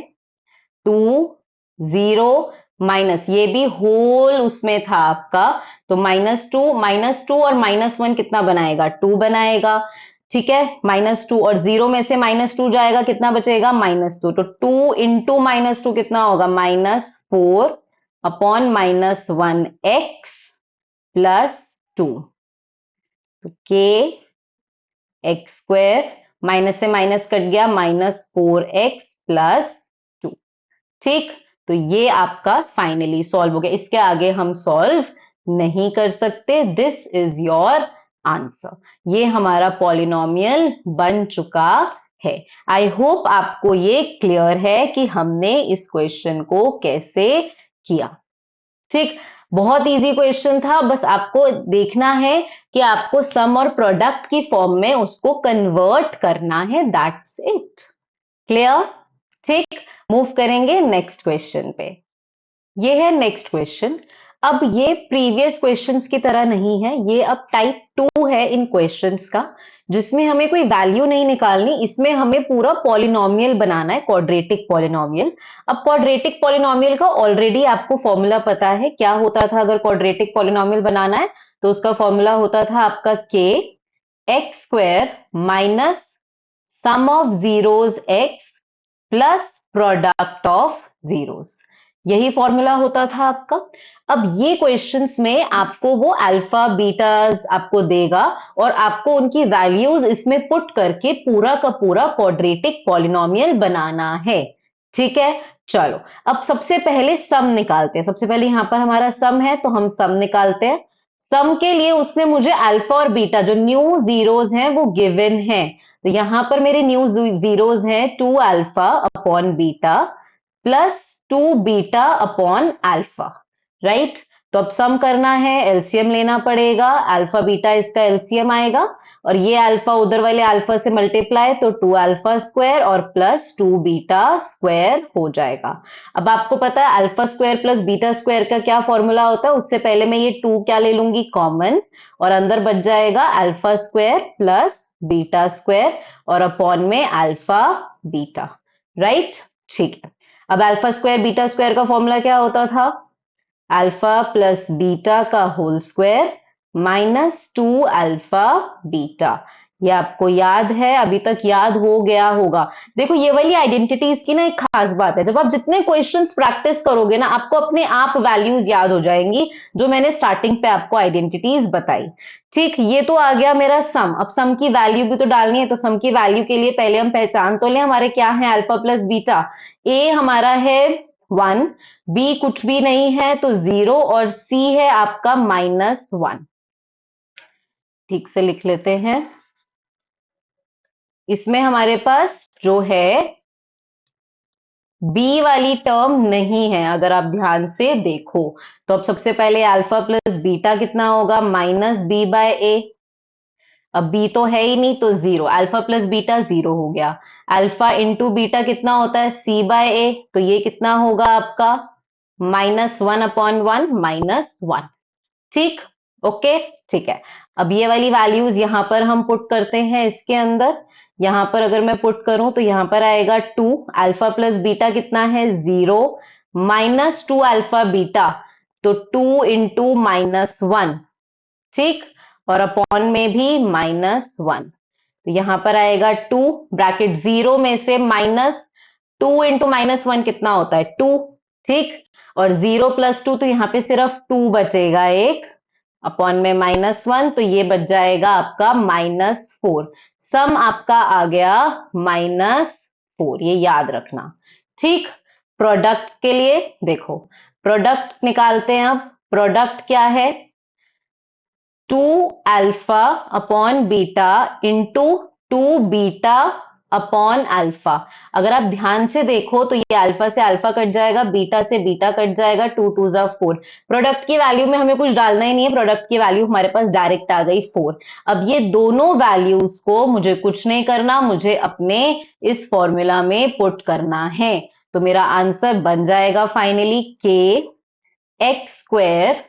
2 0 माइनस, ये भी होल उसमें था आपका, तो -2 और -1 कितना बनाएगा? 2 बनाएगा। ठीक है, -2 और 0 में से -2 जाएगा, कितना बचेगा? -2। तो 2 इंटू -2 कितना होगा? -4 अपॉन -1 एक्स प्लस 2। तो के एक्स स्क्वायर माइनस से माइनस कट गया, -4x प्लस 2। ठीक, तो ये आपका फाइनली सॉल्व हो गया। इसके आगे हम सॉल्व नहीं कर सकते। This is your answer. ये हमारा पॉलिनोमियल बन चुका है। आई होप आपको ये क्लियर है कि हमने इस क्वेश्चन को कैसे किया। ठीक, बहुत इजी क्वेश्चन था, बस आपको देखना है कि आपको सम और प्रोडक्ट की फॉर्म में उसको कन्वर्ट करना है, दैट्स इट। क्लियर? ठीक, मूव करेंगे नेक्स्ट क्वेश्चन पे। ये है नेक्स्ट क्वेश्चन। अब ये प्रीवियस क्वेश्चंस की तरह नहीं है, ये अब टाइप 2 है इन क्वेश्चंस का, जिसमें हमें कोई वैल्यू नहीं निकालनी, इसमें हमें पूरा पॉलिनोमियल बनाना है, क्वाड्रेटिक पॉलिनोमियल। अब क्वाड्रेटिक पॉलिनोमियल का ऑलरेडी आपको फॉर्मूला पता है, क्या होता था अगर क्वाड्रेटिक पॉलिनोमियल बनाना है तो उसका फॉर्मूला होता था आपका k x square minus sum of zeros x plus product of zeros, यही फॉर्मूला होता था आपका। अब ये क्वेश्चंस में आपको वो अल्फा बीटास आपको देगा और आपको उनकी वैल्यूज इसमें पुट करके पूरा का पूरा क्वाड्रेटिक पॉलिनोमियल बनाना है। ठीक है, चलो अब सबसे पहले सम निकालते हैं। सबसे पहले यहां पर हमारा सम है तो हम सम निकालते हैं। सम के लिए उसने मुझे अल्फा और बीटा जो न्यू जीरोस हैं वो गिवन है, तो यहां पर मेरे न्यू जीरोस हैं 2 alpha upon beta plus 2 beta upon alpha, right. तो अब सम करना है, एलसीएम लेना पड़ेगा, अल्फा बीटा इसका एलसीएम आएगा और ये अल्फा उधर वाले अल्फा से मल्टीप्लाई तो 2 अल्फा स्क्वायर और प्लस 2 बीटा स्क्वायर हो जाएगा। अब आपको पता है alpha square plus beta square का क्या फॉर्मूला होता है, उससे पहले मैं ये 2 क्या ले लूंगी कॉमन और अंदर बच जाएगा alpha square plus beta square और अपॉन में अल्फा बीटा, राइट। ठीक है, अब अल्फा स्क्वायर बीटा स्क्वायर का फॉर्मूला क्या होता था, अल्फा प्लस बीटा का whole square minus 2 alpha beta. ये आपको याद है, अभी तक याद हो गया होगा। देखो ये वाली आइडेंटिटीज की ना एक खास बात है, जब आप जितने क्वेश्चंस प्रैक्टिस करोगे ना आपको अपने आप वैल्यूज याद हो जाएंगी, जो मैंने स्टार्टिंग पे आपको आइडेंटिटीज बताई। ठीक, ये तो आ गया मेरा सम। अब सम की वैल्यू भी तो डालनी है, तो सम की वैल्यू के लिए पहले हम पहचान तो लें हमारे क्या है, अल्फा प्लस बीटा। ए हमारा है 1, बी कुछ भी नहीं है तो 0 और सी है आपका -1। ठीक से लिख लेते हैं। इसमें हमारे पास जो है बी वाली टर्म नहीं है, अगर आप ध्यान से देखो तो। अब सबसे पहले अल्फा प्लस बीटा कितना होगा, -b/a। अब बी तो है ही नहीं तो 0, अल्फा प्लस बीटा 0 हो गया। अल्फा इंटू बीटा कितना होता है, c/a, तो ये कितना होगा आपका -1/1 -1। ठीक, ओके, ठीक है। अब ये वाली वैल्यूज यहां पर हम पुट करते हैं इसके अंदर। यहां पर अगर मैं पुट करूं तो यहां पर आएगा 2, अल्फा प्लस बीटा कितना है 0 -2 अल्फा बीटा, तो 2 इंटू -1। ठीक, और अपॉन में भी -1, तो यहां पर आएगा 2 ब्रैकेट 0 में से -2 इंटू -1 कितना होता है 2। ठीक, और 0 प्लस 2 तो यहाँ पे सिर्फ 2 बचेगा एक, अपॉन में -1 तो ये बच जाएगा आपका -4। सम आपका आ गया -4, ये याद रखना। ठीक, प्रोडक्ट के लिए देखो, प्रोडक्ट निकालते हैं। अब प्रोडक्ट क्या है, 2 alpha upon beta into 2 beta upon alpha. अगर आप ध्यान से देखो तो ये अल्फा से अल्फा कट जाएगा, बीटा से बीटा कट जाएगा, 2 2 जा 4। प्रोडक्ट की वैल्यू में हमें कुछ डालना ही नहीं है, प्रोडक्ट की वैल्यू हमारे पास डायरेक्ट आ गई 4। अब ये दोनों वैल्यूज को मुझे कुछ नहीं करना, मुझे अपने इस फॉर्मूला में पुट करना है। तो मेरा आंसर बन जाएगा फाइनली के एक्स स्क्वायर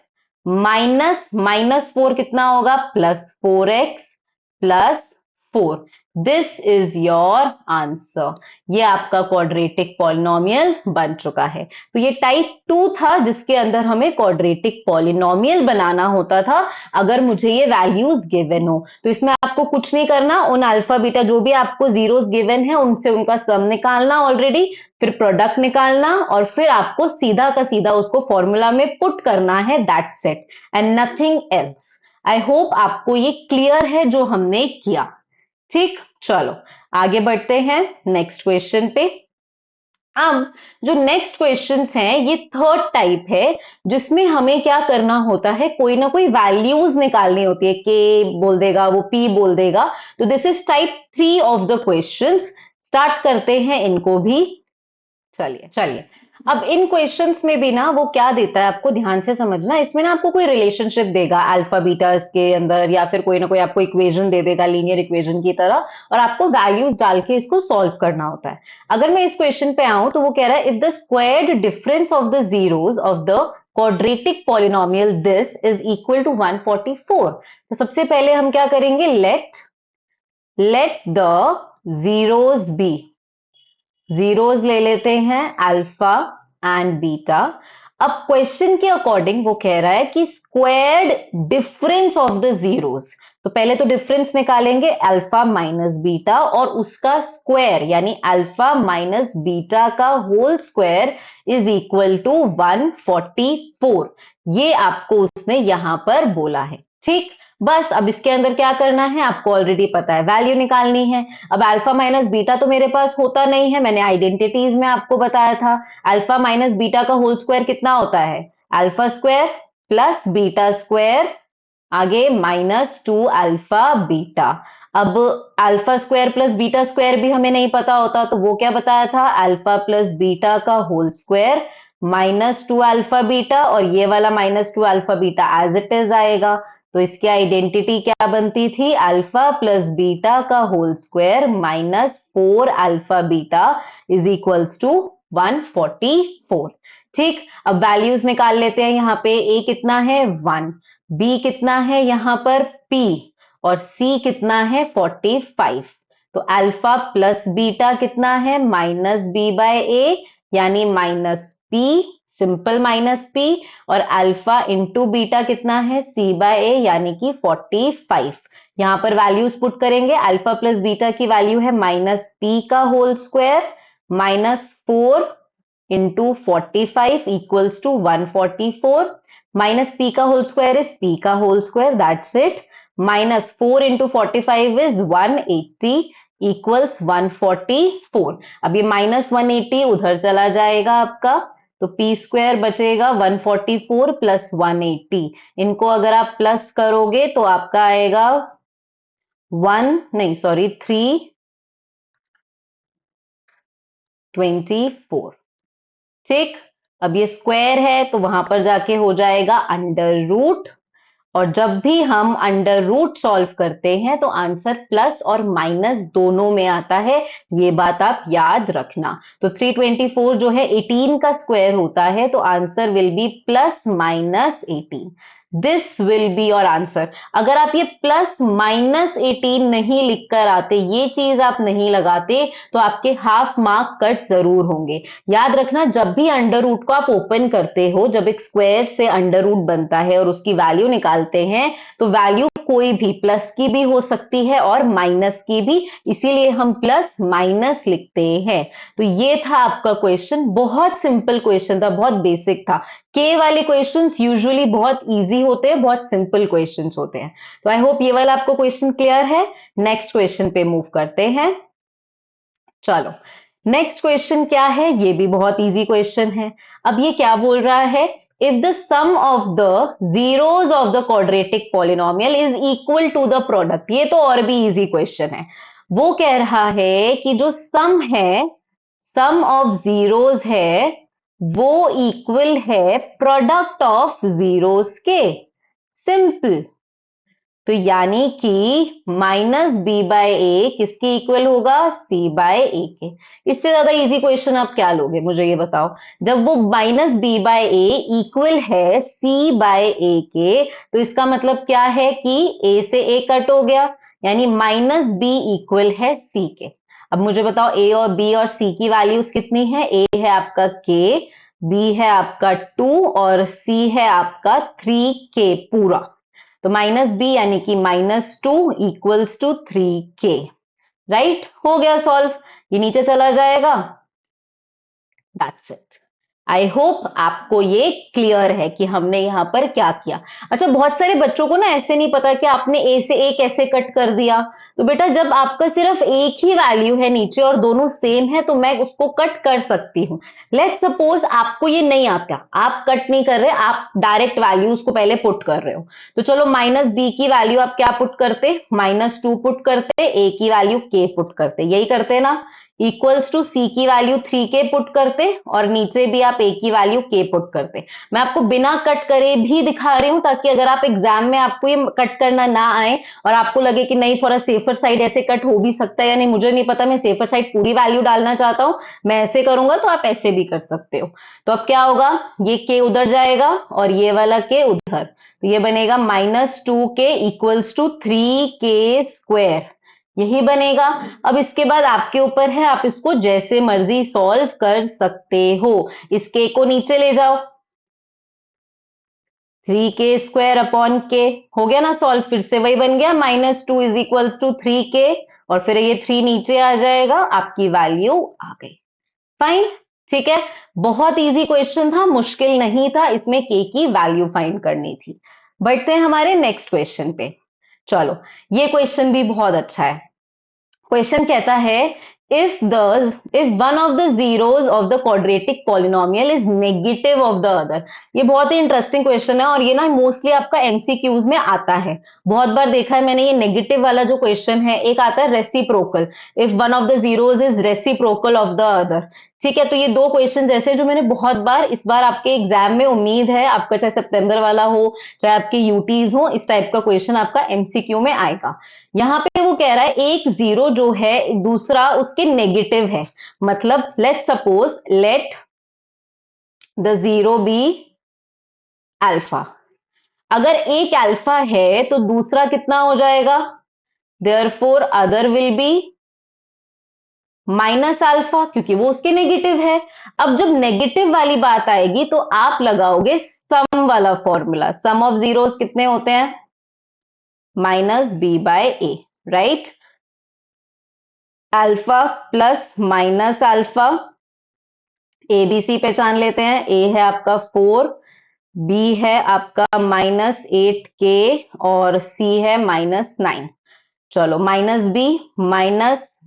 -4 कितना होगा, +4x +4। This is your answer. ये आपका क्वाड्रेटिक पॉलिनोमियल बन चुका है। तो ये टाइप 2 था जिसके अंदर हमें क्वाड्रेटिक पॉलिनोमियल बनाना होता था अगर मुझे ये वैल्यूज गिवन हो। तो इसमें आपको कुछ नहीं करना, उन अल्फा बीटा जो भी आपको जीरोस गिवन है उनसे उनका सम निकालना ऑलरेडी, फिर प्रोडक्ट निकालना और फिर आपको सीधा का सीधा उसको फॉर्मूला में पुट करना है, that's it and nothing else. I hope आपको ये क्लियर है जो हमने किया। ठीक, चलो आगे बढ़ते हैं नेक्स्ट क्वेश्चन पे। अब जो नेक्स्ट क्वेश्चंस हैं ये थर्ड टाइप है, जिसमें हमें क्या करना होता है, कोई ना कोई वैल्यूज निकालनी होती है, के बोल देगा वो पी बोल देगा। तो this is type 3 of the questions. Start करते हैं इनको भी। चलिए चलिए, अब इन क्वेश्चंस में भी ना वो क्या देता है आपको ध्यान से समझना, इसमें ना आपको कोई रिलेशनशिप देगा अल्फा बीटा के अंदर, या फिर कोई ना कोई आपको इक्वेशन दे देगा लीनियर इक्वेशन की तरह, और आपको वैल्यूज डाल के इसको सॉल्व करना होता है। अगर मैं इस क्वेश्चन पे आऊं तो वो कह रहा है if the squared difference of the zeros of the quadratic polynomial this is equal to 144। तो सबसे पहले हम क्या करेंगे, let the zeros be, zeros ले लेते हैं अल्फा एंड बीटा। अब क्वेश्चन के अकॉर्डिंग वो कह रहा है कि squared difference of the zeros, तो पहले तो डिफरेंस निकालेंगे अल्फा माइनस बीटा, और उसका स्क्वायर यानी अल्फा माइनस बीटा का whole square is equal to 144। ये आपको उसने यहां पर बोला है, ठीक। बस अब इसके अंदर क्या करना है आपको ऑलरेडी पता है, वैल्यू निकालनी है। अब अल्फा माइनस बीटा तो मेरे पास होता नहीं है, मैंने आइडेंटिटीज में आपको बताया था अल्फा माइनस बीटा का होल स्क्वायर कितना होता है, alpha square plus beta square, आगे -2 अल्फा बीटा। अब alpha square plus beta square भी हमें नहीं पता होता, तो वो क्या बताया था, अल्फा प्लस बीटा का होल स्क्वायर -2 अल्फा बीटा, और ये वाला -2 alpha beta as it is आएगा। तो इसकी आइडेंटिटी क्या बनती थी, अल्फा प्लस बीटा का whole square -4 alpha beta is equals to 144। ठीक, अब वैल्यूज निकाल लेते हैं। यहाँ पे a कितना है 1, b कितना है यहाँ पर p, और c कितना है 45। तो अल्फा प्लस बीटा कितना है -b/a, यानी -p, सिंपल -p, और अल्फा इंटू बीटा कितना है c/a, यानी कि 45। यहां पर वैल्यूज पुट करेंगे, अल्फा प्लस बीटा की वैल्यू है -p का whole square -4 into 45 equals to 144, minus p का होल स्क्वायर इज p का whole square, that's it. -4 into 45 is 180 equals 144। अब ये -180 उधर चला जाएगा आपका, तो p स्क्वायर बचेगा 144 प्लस 180। इनको अगर आप प्लस करोगे तो आपका आएगा 324। ठीक, अब ये स्क्वायर है तो वहां पर जाके हो जाएगा अंडर रूट, और जब भी हम अंडर रूट सॉल्व करते हैं तो आंसर प्लस और माइनस दोनों में आता है, ये बात आप याद रखना। तो 324 जो है 18 का स्क्वायर होता है, तो answer will be plus minus 18। This will be your answer. अगर आप ये प्लस माइनस 18 नहीं लिखकर आते, ये चीज आप नहीं लगाते, तो आपके हाफ मार्क कट जरूर होंगे। याद रखना, जब भी अंडर रूट को आप ओपन करते हो, जब एक स्क्वायर से अंडर रूट बनता है और उसकी वैल्यू निकालते हैं, तो वैल्यू कोई भी प्लस की भी हो सकती है और माइनस की भी, इसीलिए हम प्लस माइनस लिखते हैं। तो ये था आपका क्वेश्चन, बहुत सिंपल क्वेश्चन था, बहुत बेसिक था। के वाले क्वेश्चंस यूजुअली बहुत इजी होते हैं, बहुत सिंपल क्वेश्चंस होते हैं। तो आई होप ये वाला आपको क्वेश्चन क्लियर है। नेक्स्ट क्वेश्चन पे मूव करते हैं। चलो, नेक्स्ट क्वेश्चन क्या है, ये भी बहुत इजी क्वेश्चन है। अब ये क्या बोल रहा है, if the sum of the zeros of the quadratic polynomial is equal to the product. ये तो और भी इजी क्वेश्चन है। वो कह रहा है कि जो सम है, सम ऑफ जीरोस है, वो इक्वल है प्रोडक्ट ऑफ जीरोस के। सिंपल। तो यानी कि -b/a किसके इक्वल होगा, c/a के। इससे ज्यादा इजी क्वेश्चन आप क्या लोगे, मुझे ये बताओ। जब वो -b/a इक्वल है c/a के, तो इसका मतलब क्या है कि a से a कट हो गया, यानी -b इक्वल है c के। अब मुझे बताओ a और b और c की वैल्यूज कितनी है, a है आपका k, b है आपका 2 और c है आपका 3k पूरा। तो -b यानी कि -2 इक्वल्स टू 3k। राइट, हो गया सॉल्व, ये नीचे चला जाएगा। That's it. आई होप आपको ये क्लियर है कि हमने यहां पर क्या किया। अच्छा, बहुत सारे बच्चों को ना ऐसे नहीं पता कि आपने a से a कैसे कट कर दिया। तो बेटा, जब आपका सिर्फ एक ही वैल्यू है नीचे और दोनों सेम है, तो मैं उसको कट कर सकती हूँ। लेट्स सपोज आपको ये नहीं आता, आप कट नहीं कर रहे, आप डायरेक्ट वैल्यूज को पहले पुट कर रहे हो। तो चलो, -b की वैल्यू आप क्या पुट करते, -2 पुट करते, a की वैल्यू k पुट करते, यही करते ना। इक्वल्स टू सी की वैल्यू 3k पुट करते और नीचे भी आप a की वैल्यू k पुट करते। मैं आपको बिना कट करे भी दिखा रही हूं ताकि अगर आप एग्जाम में आपको ये कट करना ना आए और आपको लगे कि नहीं फॉर अ सेफर साइड ऐसे कट हो भी सकता है या नहीं, मुझे नहीं पता, मैं सेफर साइड पूरी वैल्यू डालना चाहता हूं, मैं ऐसे करूंगा, तो आप ऐसे भी कर सकते हो। तो अब क्या होगा, ये k उधर जाएगा और ये वाला k उधर, तो ये बनेगा -2k equals to 3k square, यही बनेगा। अब इसके बाद आपके ऊपर है, आप इसको जैसे मर्जी सॉल्व कर सकते हो। इस k को नीचे ले जाओ, 3k स्क्वायर अपॉन k, हो गया ना सॉल्व, फिर से वही बन गया -2 इज इक्वल्स टू 3k, और फिर ये 3 नीचे आ जाएगा, आपकी वैल्यू आ गई। फाइन, ठीक है, बहुत इजी क्वेश्चन था, मुश्किल नहीं था, इसमें k की वैल्यू फाइंड करनी थी। बढ़ते हैं हमारे नेक्स्ट क्वेश्चन पे। चलो, ये क्वेश्चन भी बहुत अच्छा है। क्वेश्चन कहता है if one of the zeros of the quadratic polynomial is negative of the other। ये बहुत ही इंटरेस्टिंग क्वेश्चन है और ये ना मोस्टली आपका एमसीक्यूज में आता है, बहुत बार देखा है मैंने। ये नेगेटिव वाला जो क्वेश्चन है, एक आता है reciprocal, if one of the zeros is reciprocal of the other. ठीक है, तो ये दो क्वेश्चन ऐसे जो मैंने बहुत बार, इस बार आपके एग्जाम में उम्मीद है आपका चाहे सितंबर वाला हो चाहे आपके यूटीज हो, इस टाइप का क्वेश्चन आपका एमसीक्यू में आएगा। यहाँ पे वो कह रहा है एक जीरो जो है दूसरा उसके नेगेटिव है, मतलब let suppose let the zero be alpha. अगर एक अल्फा है तो दूसरा कितना हो जाएगा, therefore other will be minus alpha, क्योंकि वो उसके नेगेटिव है। अब जब नेगेटिव वाली बात आएगी तो आप लगाओगे सम वाला फॉर्मूला, सम ऑफ जीरोस कितने होते हैं, -b/a, right. Alpha plus minus alpha, A B C पहचान लेते हैं, ए है आपका 4, बी है आपका -8k और सी है -9। चलो, -b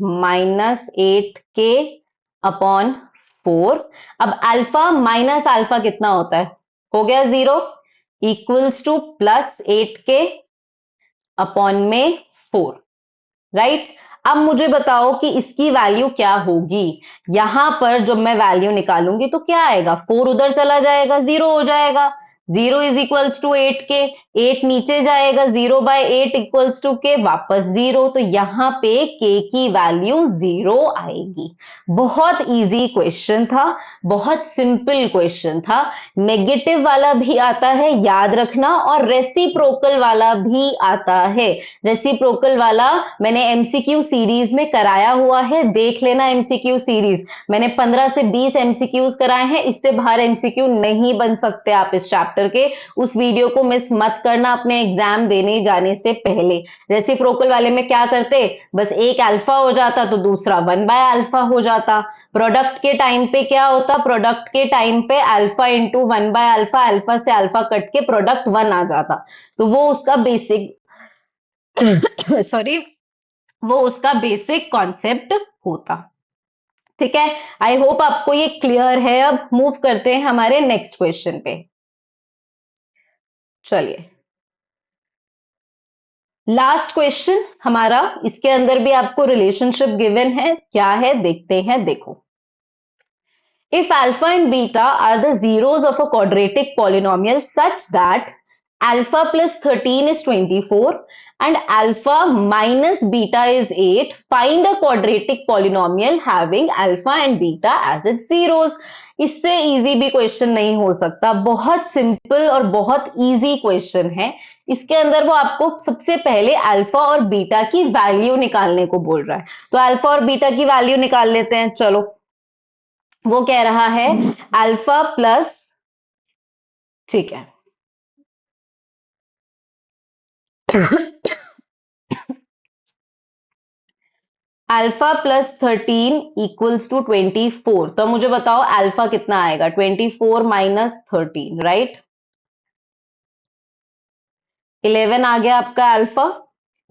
-8k अपॉन 4। अब अल्फा माइनस अल्फा कितना होता है, हो गया 0, इक्वल्स टू +8k अपॉन में 4, राइट। अब मुझे बताओ कि इसकी वैल्यू क्या होगी। यहां पर जब मैं वैल्यू निकालूंगी तो क्या आएगा, 4 उधर चला जाएगा, 0 हो जाएगा, 0 इज इक्वल्स टू 8k, 8 नीचे जाएगा, 0/8 इक्वल्स टू k, वापस 0, तो यहां पे k की वैल्यू 0 आएगी। बहुत इजी क्वेश्चन था, बहुत सिंपल क्वेश्चन था। नेगेटिव वाला भी आता है, याद रखना, और रेसिप्रोकल वाला भी आता है। रेसिप्रोकल वाला मैंने एमसीक्यू सीरीज में कराया हुआ है, देख लेना एमसीक्यू सीरीज, मैंने 15 से 20 एमसीक्यूज कराए हैं, इससे बाहर एमसीक्यू नहीं बन सकते आप इस चैप्टर के। उस वीडियो को मिस मत करना अपने एग्जाम देने जाने से पहले। रेसिप्रोकल वाले में क्या करते, बस एक अल्फा हो जाता तो दूसरा 1/अल्फा हो जाता। प्रोडक्ट के टाइम पे क्या होता, प्रोडक्ट के टाइम पे अल्फा इंटू 1/अल्फा, अल्फा से अल्फा कट के प्रोडक्ट 1 आ जाता, तो वो उसका बेसिक सॉरी, वो उसका बेसिक कॉन्सेप्ट होता। ठीक है, आई होप आपको ये क्लियर है। अब मूव करते हैं हमारे नेक्स्ट क्वेश्चन पे। चलिए, लास्ट क्वेश्चन हमारा, इसके अंदर भी आपको रिलेशनशिप गिवन है, क्या है देखते हैं। देखो, if alpha and beta are the zeros of a quadratic polynomial such that alpha plus 13 is 24 and alpha minus beta is 8, find a quadratic polynomial having alpha and beta as its zeros। इससे easy भी question नहीं हो सकता, बहुत simple और बहुत easy question है। इसके अंदर वो आपको सबसे पहले अल्फा और बीटा की वैल्यू निकालने को बोल रहा है, तो अल्फा और बीटा की वैल्यू निकाल लेते हैं। चलो, वो कह रहा है अल्फा प्लस, ठीक है, अल्फा प्लस 13 इक्वल्स टू 24। तो मुझे बताओ अल्फा कितना आएगा, 24 माइनस 13, राइट, 11 आ गया आपका अल्फा।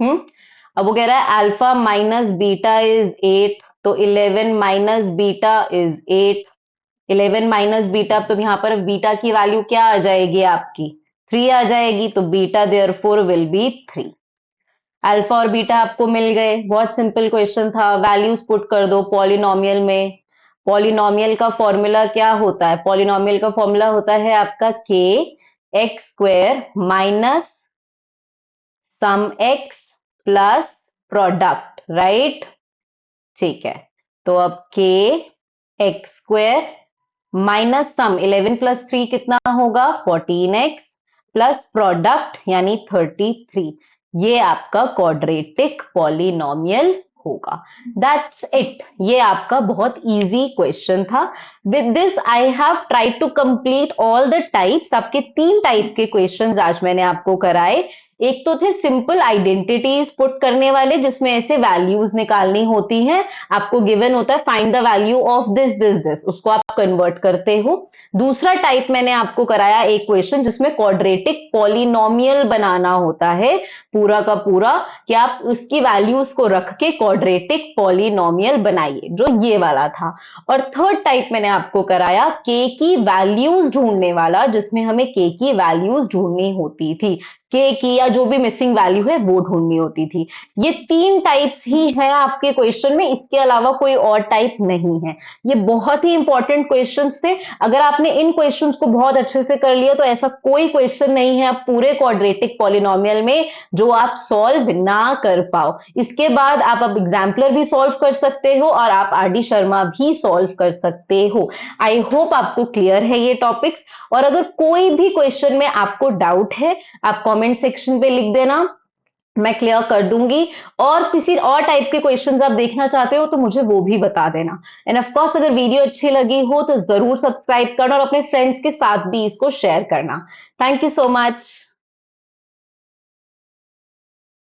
अब वो कह रहा है अल्फा माइनस बीटा इज 8, तो 11 minus beta is 8, 11 minus beta, तो यहां पर बीटा की वैल्यू क्या आ जाएगी आपकी, 3 आ जाएगी, तो beta therefore will be 3। Alpha और बीटा आपको मिल गए, बहुत सिंपल क्वेश्चन था। वैल्यूज पुट कर दो पॉलिनोमियल में। पॉलिनोमियल का फॉर्मूला क्या होता है? पॉलिनोमियल का फॉर्मूला होता है आपका के x square minus sum x plus product, right? ठीक है, तो अब के x square minus sum 11 plus 3 कितना होगा? 14x प्लस प्रोडक्ट यानी 33। ये आपका क्वाड्रेटिक पॉलिनोमियल होगा। That's it. ये आपका बहुत इजी क्वेश्चन था। With this I have tried to complete all the types. आपके 3 टाइप के क्वेश्चंस आज मैंने आपको कराए। एक तो थे सिंपल आइडेंटिटीज पुट करने वाले, जिसमें ऐसे वैल्यूज निकालनी होती हैं। आपको गिवन होता है find the value of this this this, उसको आप कन्वर्ट करते हो। दूसरा टाइप मैंने आपको कराया एक क्वेश्चन जिसमें क्वाड्रेटिक पॉलिनोमियल बनाना होता है पूरा का पूरा, कि आप उसकी वैल्यूज को रख के क्वाड्रेटिक पॉलिनोमियल बनाइए, जो ये वाला था। और थर्ड टाइप मैंने आपको कराया के की वैल्यूज ढूंढने वाला, जिसमें हमें के की वैल्यूज ढूंढनी होती थी। के की या जो भी मिसिंग वैल्यू है वो ढूंढनी होती थी। ये 3 टाइप्स ही है आपके क्वेश्चन में, इसके अलावा कोई और टाइप नहीं है। ये बहुत ही इंपॉर्टेंट क्वेश्चंस थे। अगर आपने इन क्वेश्चंस को बहुत अच्छे से कर लिया तो ऐसा कोई क्वेश्चन नहीं है आप पूरे क्वाड्रेटिक पॉलिनोमियल में जो आप सॉल्व ना कर पाओ। इसके बाद आप अब एग्जाम्पलर भी सॉल्व कर सकते हो और आप आरडी शर्मा भी सॉल्व कर सकते हो। आई होप आपको क्लियर है ये टॉपिक्स। और अगर कोई भी क्वेश्चन में आपको डाउट है, आप कमेंट सेक्शन पे लिख देना, मैं क्लियर कर दूंगी। और किसी और टाइप के क्वेश्चंस आप देखना चाहते हो तो मुझे वो भी बता देना। एंड ऑफ कोर्स अगर वीडियो अच्छी लगी हो तो जरूर सब्सक्राइब करना और अपने फ्रेंड्स के साथ भी इसको शेयर करना। Thank you so much.